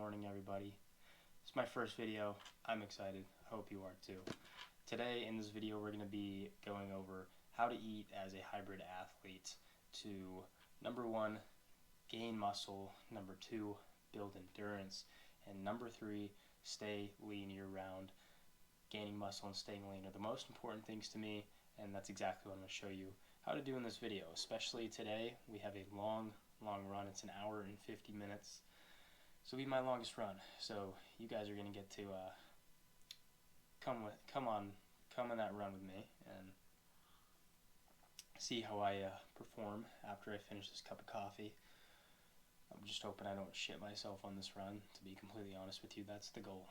morning, everybody. It's my first video. I'm excited. I hope you are too. Today in this video we're going to be going over how to eat as a hybrid athlete to number 1, gain muscle, number 2, build endurance, and number 3, stay lean year round. Gaining muscle and staying lean are the most important things to me, and that's exactly what I'm going to show you how to do in this video. Especially today, we have a long run. It's an hour and 50 minutes. So it'll be my longest run. So you guys are going to get to come on that run with me and see how I perform after I finish this cup of coffee. I'm just hoping I don't shit myself on this run. To be completely honest with you, that's the goal.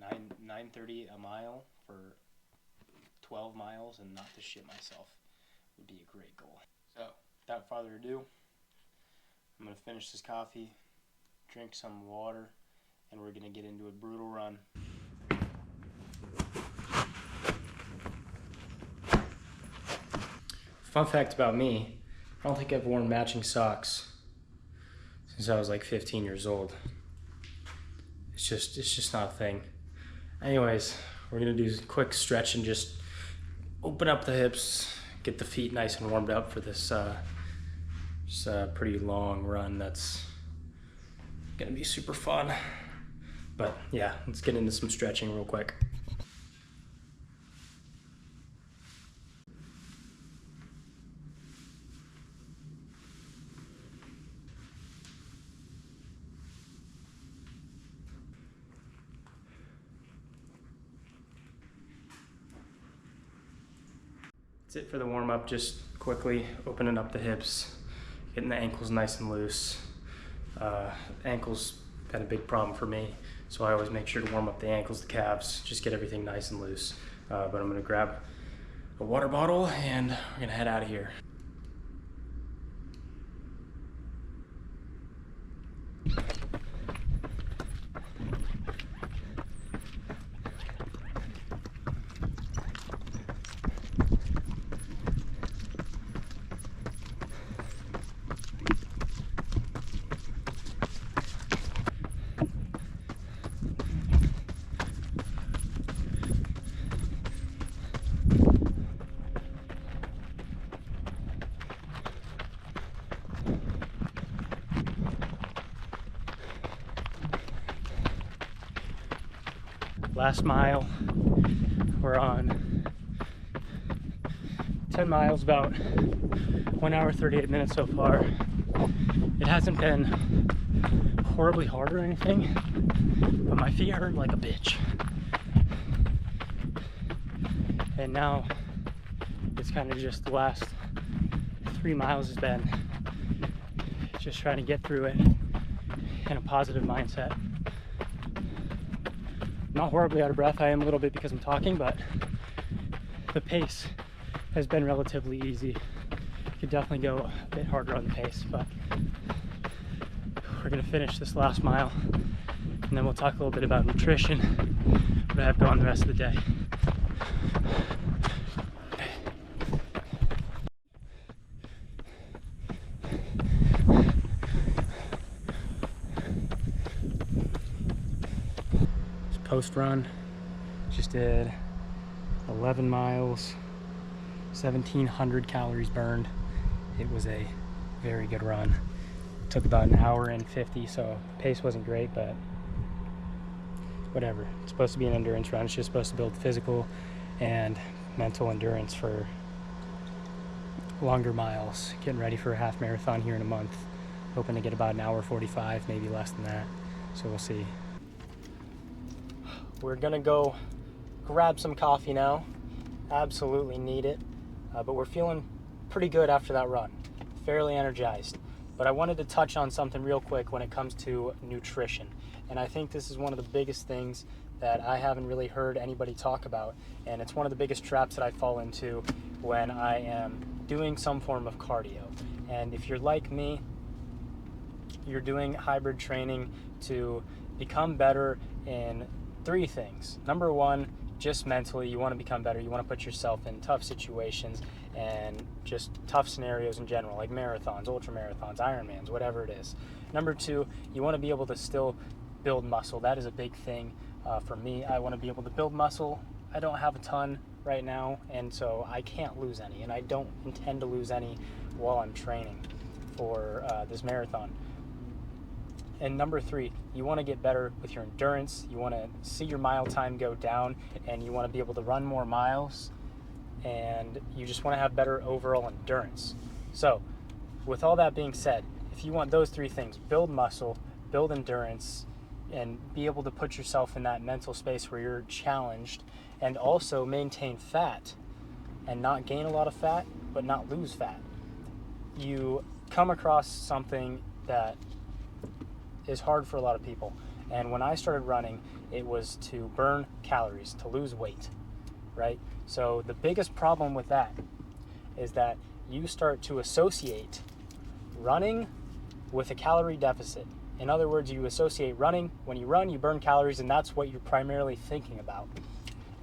9:30 a mile for 12 miles and not to shit myself would be a great goal. So without further ado, I'm going to finish this coffee, drink some water, and we're going to get into a brutal run. Fun fact about me, I don't think I've worn matching socks since I was like 15 years old. It's just not a thing. Anyways, we're going to do a quick stretch and just open up the hips, get the feet nice and warmed up for this pretty long run that's gonna be super fun. But yeah, let's get into some stretching real quick. That's it for the warm-up. Just quickly opening up the hips, getting the ankles nice and loose. Ankles been a big problem for me, so I always make sure to warm up the ankles, the calves, just get everything nice and loose. But I'm gonna grab a water bottle and we're gonna head out of here. Last mile, we're on 10 miles, about 1 hour 38 minutes so far. It hasn't been horribly hard or anything, but my feet hurt like a bitch. And now it's kind of just the last 3 miles has been just trying to get through it in a positive mindset. Not horribly out of breath. I am a little bit because I'm talking, but the pace has been relatively easy. Could definitely go a bit harder on the pace, but we're gonna finish this last mile and then we'll talk a little bit about nutrition, what I have going the rest of the day. Post run, just did 11 miles, 1,700 calories burned. It was a very good run. It took about an hour and 50, so pace wasn't great, but whatever. It's supposed to be an endurance run. It's just supposed to build physical and mental endurance for longer miles. Getting ready for a half marathon here in a month. Hoping to get about an hour 45, maybe less than that. So we'll see. We're gonna go grab some coffee now. Absolutely need it, but we're feeling pretty good after that run. Fairly energized. But I wanted to touch on something real quick when it comes to nutrition. And I think this is one of the biggest things that I haven't really heard anybody talk about. And it's one of the biggest traps that I fall into when I am doing some form of cardio. And if you're like me, you're doing hybrid training to become better in 3 things. Number 1, just mentally, you want to become better. You want to put yourself in tough situations and just tough scenarios in general, like marathons, ultra marathons, Ironmans, whatever it is. Number two, you want to be able to still build muscle. That is a big thing for me. I want to be able to build muscle. I don't have a ton right now, and so I can't lose any, and I don't intend to lose any while I'm training for this marathon. And number three, you want to get better with your endurance. You want to see your mile time go down, and you want to be able to run more miles, and you just want to have better overall endurance. So with all that being said, if you want those three things, build muscle, build endurance, and be able to put yourself in that mental space where you're challenged, and also maintain fat and not gain a lot of fat but not lose fat, you come across something that is hard for a lot of people. And when I started running, it was to burn calories, to lose weight, right? So the biggest problem with that is that you start to associate running with a calorie deficit. In other words, you associate running. When you run, you burn calories, and that's what you're primarily thinking about.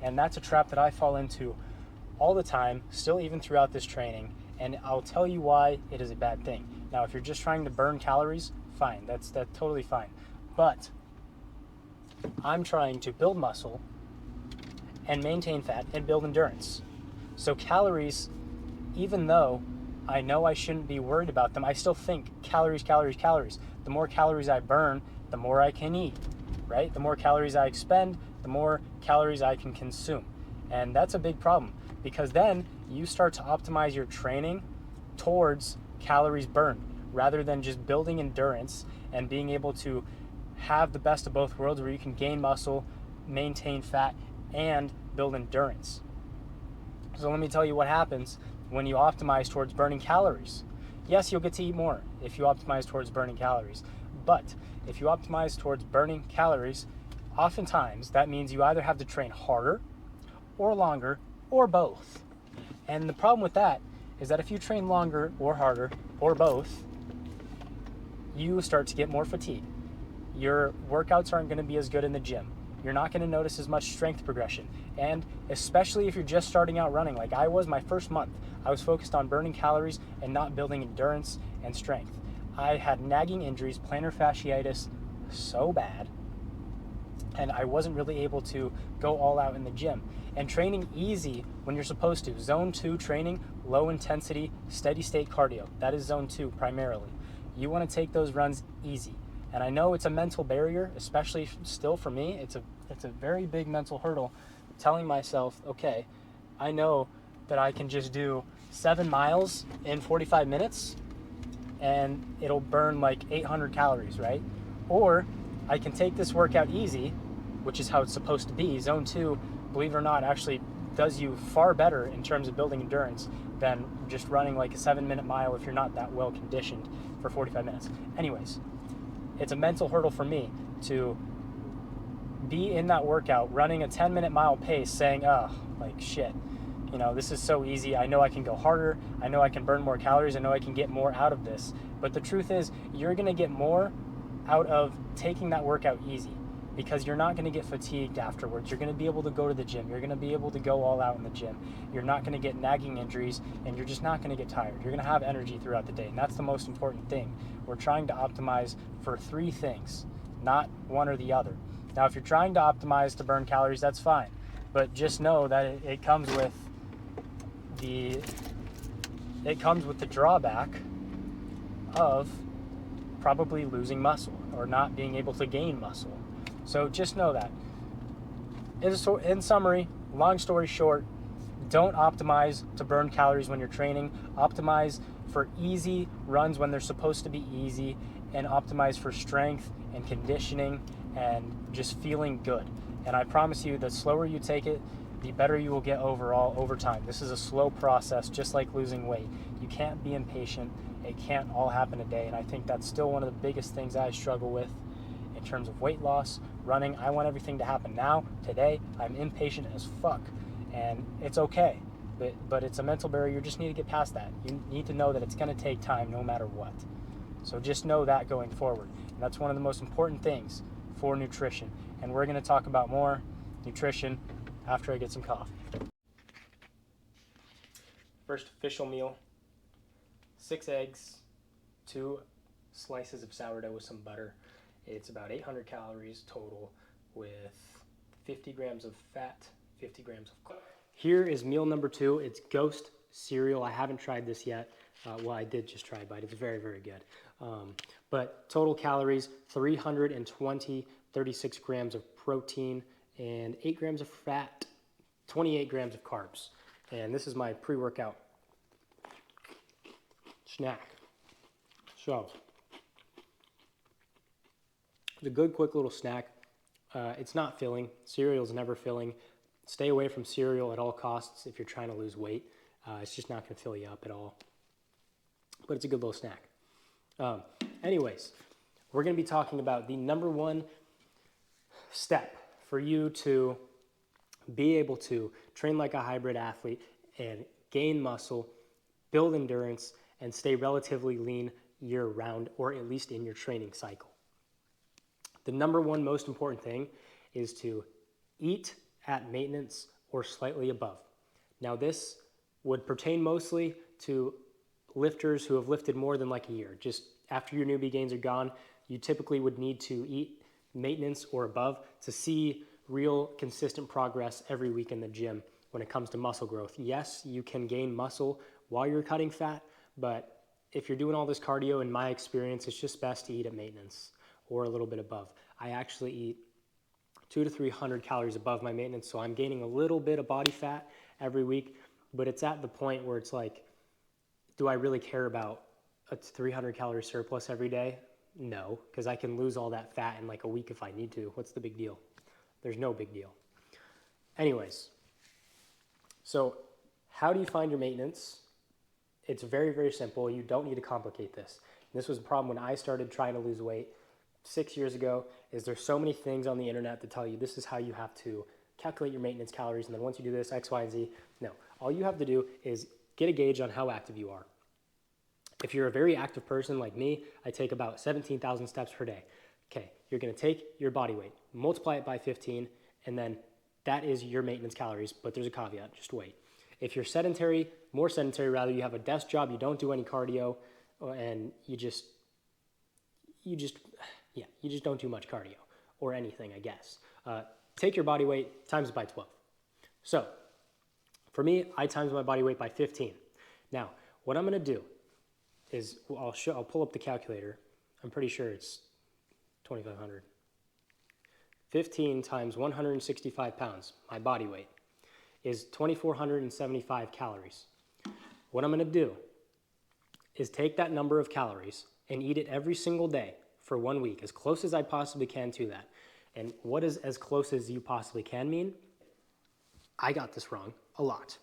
And that's a trap that I fall into all the time, still even throughout this training, and I'll tell you why it is a bad thing. Now, if you're just trying to burn calories, fine, that's totally fine. But I'm trying to build muscle and maintain fat and build endurance. So calories, even though I know I shouldn't be worried about them, I still think calories, calories, calories. The more calories I burn, the more I can eat, right? The more calories I expend, the more calories I can consume. And that's a big problem, because then you start to optimize your training towards calories burned rather than just building endurance and being able to have the best of both worlds, where you can gain muscle, maintain fat, and build endurance. So let me tell you what happens when you optimize towards burning calories. Yes, you'll get to eat more if you optimize towards burning calories, but if you optimize towards burning calories, oftentimes that means you either have to train harder or longer or both. And the problem with that is that if you train longer or harder or both, you start to get more fatigue. Your workouts aren't going to be as good in the gym. You're not going to notice as much strength progression. And especially if you're just starting out running, like I was my first month, I was focused on burning calories and not building endurance and strength. I had nagging injuries, plantar fasciitis, so bad, and I wasn't really able to go all out in the gym. And training easy when you're supposed to. Zone 2 training, low intensity, steady state cardio. That is zone 2 primarily. You want to take those runs easy. And I know it's a mental barrier, especially still for me. It's a very big mental hurdle, telling myself, okay, I know that I can just do 7 miles in 45 minutes and it'll burn like 800 calories, right? Or I can take this workout easy, which is how it's supposed to be. Zone 2, believe it or not, actually does you far better in terms of building endurance than just running like a 7-minute mile if you're not that well conditioned for 45 minutes. Anyways, it's a mental hurdle for me to be in that workout running a 10-minute mile pace saying, oh, like shit, you know, this is so easy. I know I can go harder. I know I can burn more calories. I know I can get more out of this. But the truth is, you're going to get more out of taking that workout easy, because you're not going to get fatigued afterwards. You're going to be able to go to the gym. You're going to be able to go all out in the gym. You're not going to get nagging injuries, and you're just not going to get tired. You're going to have energy throughout the day, and that's the most important thing. We're trying to optimize for 3 things, not one or the other. Now, if you're trying to optimize to burn calories, that's fine, but just know that it comes with the drawback of probably losing muscle or not being able to gain muscle. So just know that. In summary, long story short, don't optimize to burn calories when you're training. Optimize for easy runs when they're supposed to be easy, and optimize for strength and conditioning and just feeling good. And I promise you, the slower you take it, the better you will get overall over time. This is a slow process, just like losing weight. You can't be impatient. It can't all happen a day. And I think that's still one of the biggest things I struggle with in terms of weight loss, running. I want everything to happen now, today. I'm impatient as fuck. And it's okay. But it's a mental barrier. You just need to get past that. You need to know that it's going to take time no matter what. So just know that going forward. And that's one of the most important things for nutrition. And we're going to talk about more nutrition after I get some coffee. First official meal, 6 eggs, 2 slices of sourdough with some butter. It's about 800 calories total with 50 grams of fat, 50 grams of carb. Here is meal number 2. It's Ghost cereal. I haven't tried this yet. Well, I did just try a bite. It's very, very good. But total calories, 320, 36 grams of protein, and 8 grams of fat, 28 grams of carbs. And this is my pre-workout snack. So, it's a good, quick little snack. It's not filling. Cereal is never filling. Stay away from cereal at all costs if you're trying to lose weight. It's just not going to fill you up at all. But it's a good little snack. Anyways, we're going to be talking about the number 1 step for you to be able to train like a hybrid athlete and gain muscle, build endurance, and stay relatively lean year-round, or at least in your training cycle. The number 1 most important thing is to eat at maintenance or slightly above. Now, this would pertain mostly to lifters who have lifted more than like a year. Just after your newbie gains are gone, you typically would need to eat maintenance or above to see real consistent progress every week in the gym when it comes to muscle growth. Yes, you can gain muscle while you're cutting fat, but if you're doing all this cardio, in my experience, it's just best to eat at maintenance or a little bit above. I actually eat 200 to 300 calories above my maintenance, so I'm gaining a little bit of body fat every week, but it's at the point where it's like, do I really care about a 300 calorie surplus every day? No, because I can lose all that fat in like a week if I need to. What's the big deal? There's no big deal. Anyways, so how do you find your maintenance? It's very, very simple. You don't need to complicate this. This was a problem when I started trying to lose weight 6 years ago, is there's so many things on the internet that tell you this is how you have to calculate your maintenance calories, and then once you do this, X, Y, and Z. No, all you have to do is get a gauge on how active you are. If you're a very active person like me, I take about 17,000 steps per day. Okay, you're gonna take your body weight, multiply it by 15, and then that is your maintenance calories, but there's a caveat, just wait. If you're sedentary, more sedentary rather, you have a desk job, you don't do any cardio, and you just don't do much cardio or anything, I guess. Take your body weight, times it by 12. So, for me, I times my body weight by 15. Now, what I'm gonna do is, I'll pull up the calculator. I'm pretty sure it's 2,500. 15 times 165 pounds, my body weight, is 2,475 calories. What I'm gonna do is take that number of calories and eat it every single day for 1 week, as close as I possibly can to that. And what does as close as you possibly can mean? I got this wrong a lot.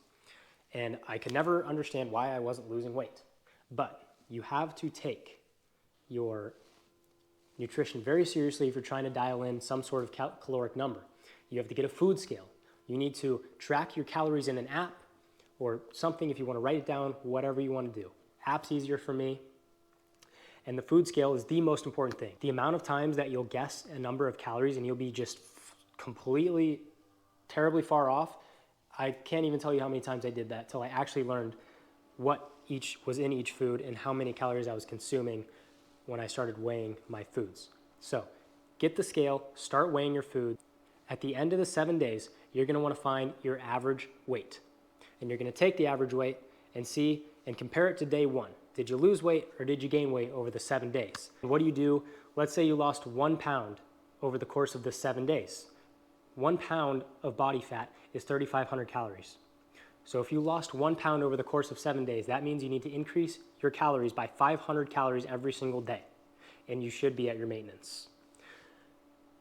And I could never understand why I wasn't losing weight. But you have to take your nutrition very seriously if you're trying to dial in some sort of caloric number. You have to get a food scale. You need to track your calories in an app or something if you want to write it down, whatever you want to do. App's easier for me. And the food scale is the most important thing. The amount of times that you'll guess a number of calories and you'll be just completely, terribly far off, I can't even tell you how many times I did that till I actually learned what each was in each food and how many calories I was consuming when I started weighing my foods. So get the scale, start weighing your food. At the end of the 7 days, you're gonna wanna find your average weight. And you're gonna take the average weight and see and compare it to day 1. Did you lose weight or did you gain weight over the 7 days? And what do you do? Let's say you lost 1 pound over the course of the 7 days. 1 pound of body fat is 3,500 calories. So if you lost 1 pound over the course of 7 days, that means you need to increase your calories by 500 calories every single day, and you should be at your maintenance.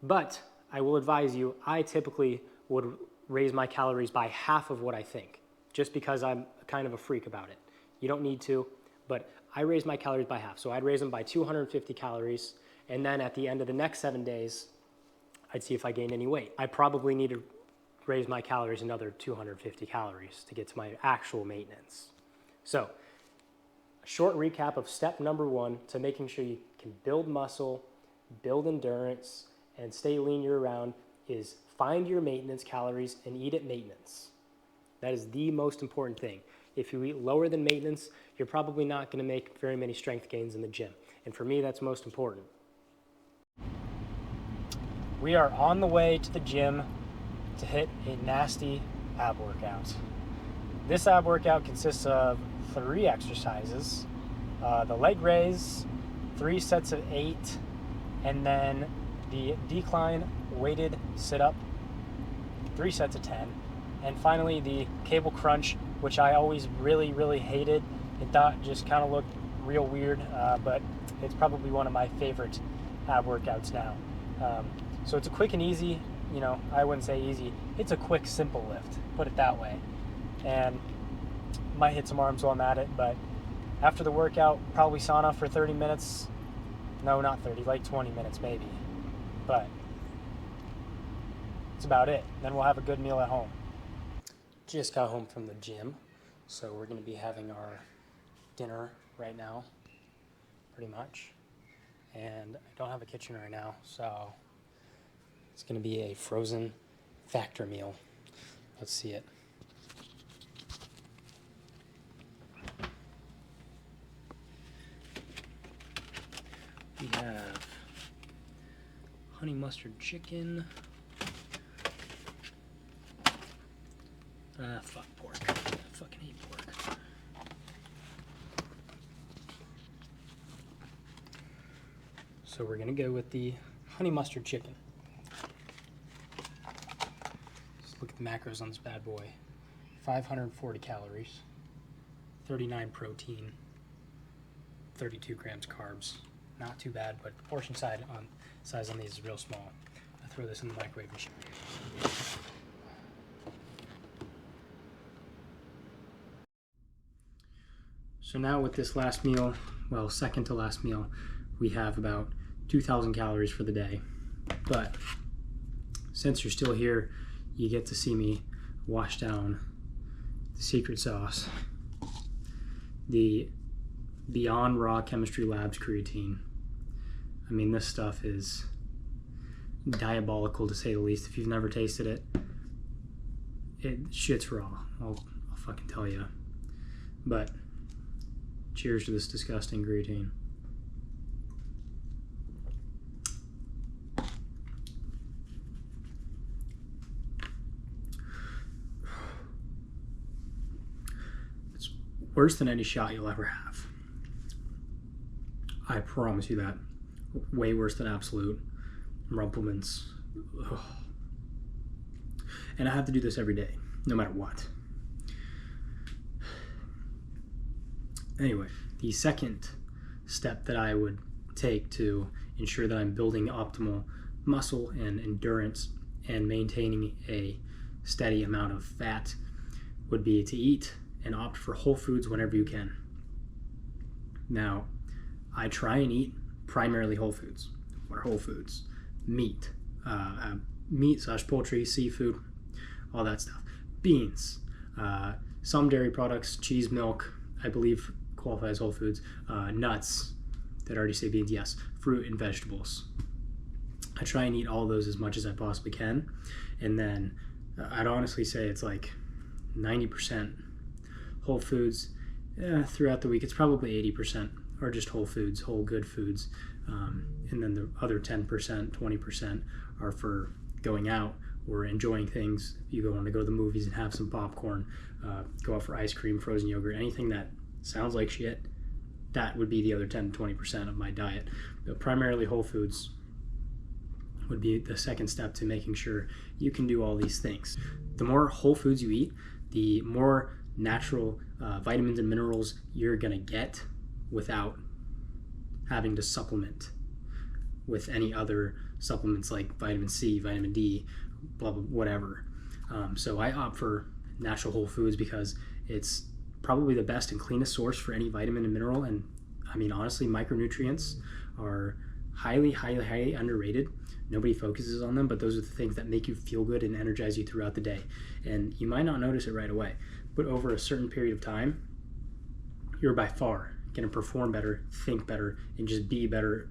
But I will advise you, I typically would raise my calories by half of what I think, just because I'm kind of a freak about it. You don't need to, but I raise my calories by half. So I'd raise them by 250 calories, and then at the end of the next 7 days, I'd see if I gained any weight. I probably need to raise my calories another 250 calories to get to my actual maintenance. So, a short recap of step number 1 to making sure you can build muscle, build endurance, and stay lean year-round is find your maintenance calories and eat at maintenance. That is the most important thing. If you eat lower than maintenance, you're probably not going to make very many strength gains in the gym. And for me, that's most important. We are on the way to the gym to hit a nasty ab workout. This ab workout consists of 3 exercises. The leg raise, 3 sets of 8, and then the decline weighted sit-up, 3 sets of 10, and finally the cable crunch, which I always really hated and thought just kind of looked real weird, but it's probably one of my favorite ab workouts now. So it's a quick and easy, I wouldn't say easy, it's a quick, simple lift, put it that way. And might hit some arms while I'm at it, but after the workout, probably sauna for 30 minutes. No, not 30, like 20 minutes maybe. But that's about it. Then we'll have a good meal at home. Just got home from the gym, so we're gonna be having our dinner right now, pretty much. And I don't have a kitchen right now, so it's gonna be a frozen factor meal. Let's see it. We have honey mustard chicken. Fuck pork. I fucking hate pork. So we're gonna go with the honey mustard chicken. Just look at the macros on this bad boy. 540 calories, 39 protein, 32 grams carbs. Not too bad, but the portion size on these is real small. I throw this in the microwave machine. So now with this last meal, well, second to last meal, we have about 2,000 calories for the day. But since you're still here, you get to see me wash down the secret sauce, the Beyond Raw Chemistry Labs creatine. I mean, this stuff is diabolical to say the least. If you've never tasted it, shit's raw. I'll fucking tell you. But cheers to this disgusting creatine. It's worse than any shot you'll ever have. I promise you that. Way worse than Absolute, Rumplemans. Ugh. And I have to do this every day, no matter what. Anyway, the second step that I would take to ensure that I'm building optimal muscle and endurance and maintaining a steady amount of fat would be to eat and opt for whole foods whenever you can. Now, I try and eat primarily whole foods. What are whole foods? Meat, poultry, seafood, all that stuff. Beans, some dairy products, cheese, milk, I believe qualifies whole foods. Nuts, did I already say beans? Yes. Fruit and vegetables. I try and eat all those as much as I possibly can. And then I'd honestly say it's like 90% whole foods. Throughout the week, it's probably 80% are just whole foods, whole good foods. And then the other 10%, 20% are for going out or enjoying things. You want to go to the movies and have some popcorn, go out for ice cream, frozen yogurt, anything that sounds like shit, that would be the other 10 to 20% of my diet. But primarily whole foods would be the second step to making sure you can do all these things. The more whole foods you eat, the more natural vitamins and minerals you're gonna get without having to supplement with any other supplements like vitamin C, vitamin D, blah, blah, whatever. So I opt for natural whole foods because it's probably the best and cleanest source for any vitamin and mineral. And I mean, honestly, micronutrients are highly underrated. Nobody focuses on them, but those are the things that make you feel good and energize you throughout the day. And you might not notice it right away, but over a certain period of time, you're by far going to perform better, think better, and just be better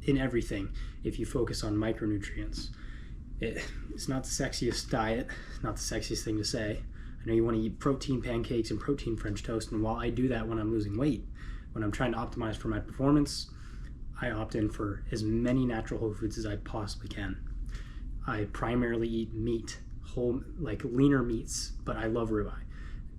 in everything if you focus on micronutrients. It's not the sexiest diet, not the sexiest thing to say. I I know you want to eat protein pancakes and protein French toast, and while I do that when I'm losing weight, when I'm trying to optimize for my performance, I opt in for as many natural whole foods as I possibly can. I primarily eat meat, whole, like leaner meats, but I love ribeye.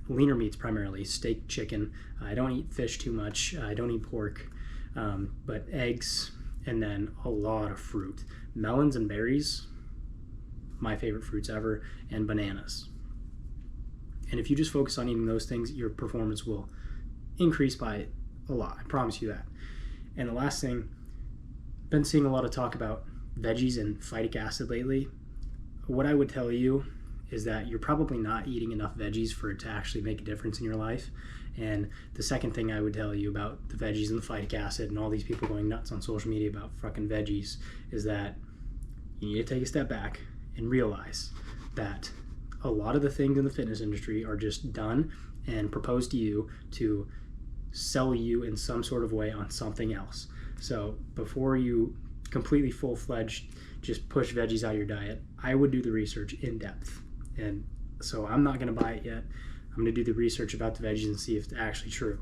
Leaner meats primarily, steak, chicken. I don't eat fish too much. I don't eat pork, but eggs, and then a lot of fruit. Melons and berries, my favorite fruits ever, and bananas. And if you just focus on eating those things, your performance will increase by a lot. I promise you that. And the last thing, been seeing a lot of talk about veggies and phytic acid lately. What I would tell you is that you're probably not eating enough veggies for it to actually make a difference in your life. And the second thing I would tell you about the veggies and the phytic acid and all these people going nuts on social media about fucking veggies is that you need to take a step back and realize that a lot of the things in the fitness industry are just done and proposed to you to sell you in some sort of way on something else. So before you completely full-fledged just push veggies out of your diet, I would do the research in depth. And so I'm not going to buy it yet. I'm going to do the research about the veggies and see if it's actually true.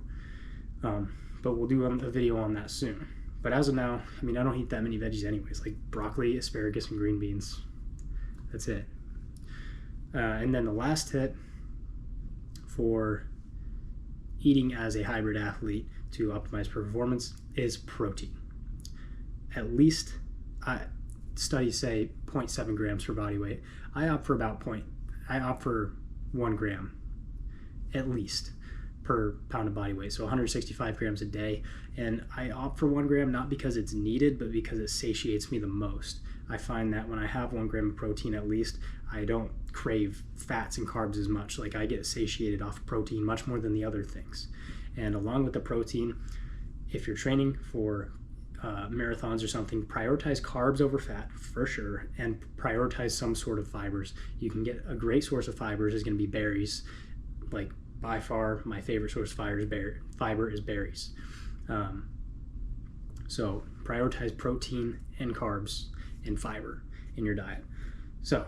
But we'll do a video on that soon. But as of now, I mean, I don't eat that many veggies anyways, like broccoli, asparagus, and green beans. That's it. And then the last tip for eating as a hybrid athlete to optimize performance is protein. At least, studies say 0.7 grams per body weight. I opt for 1 gram at least per pound of body weight, so 165 grams a day. And I opt for 1 gram not because it's needed, but because it satiates me the most. I find that when I have 1 gram of protein at least, I don't crave fats and carbs as much. Like, I get satiated off of protein much more than the other things. And along with the protein, if you're training for marathons or something, prioritize carbs over fat for sure, and prioritize some sort of fibers. You can get a great source of fibers is going to be berries. Like, by far my favorite source of fiber is berries. So prioritize protein and carbs and fiber in your diet. So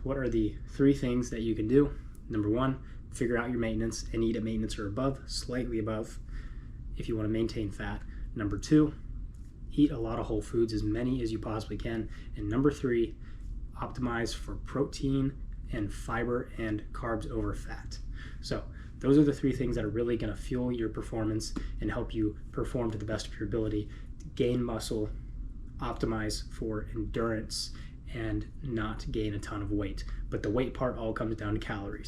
what are the 3 things that you can do? Number 1, figure out your maintenance and eat at maintenance or above, slightly above, if you want to maintain fat. Number 2, eat a lot of whole foods, as many as you possibly can. And number 3, optimize for protein and fiber and carbs over fat. So those are the 3 things that are really going to fuel your performance and help you perform to the best of your ability, gain muscle, optimize for endurance, and not gain a ton of weight. But the weight part all comes down to calories.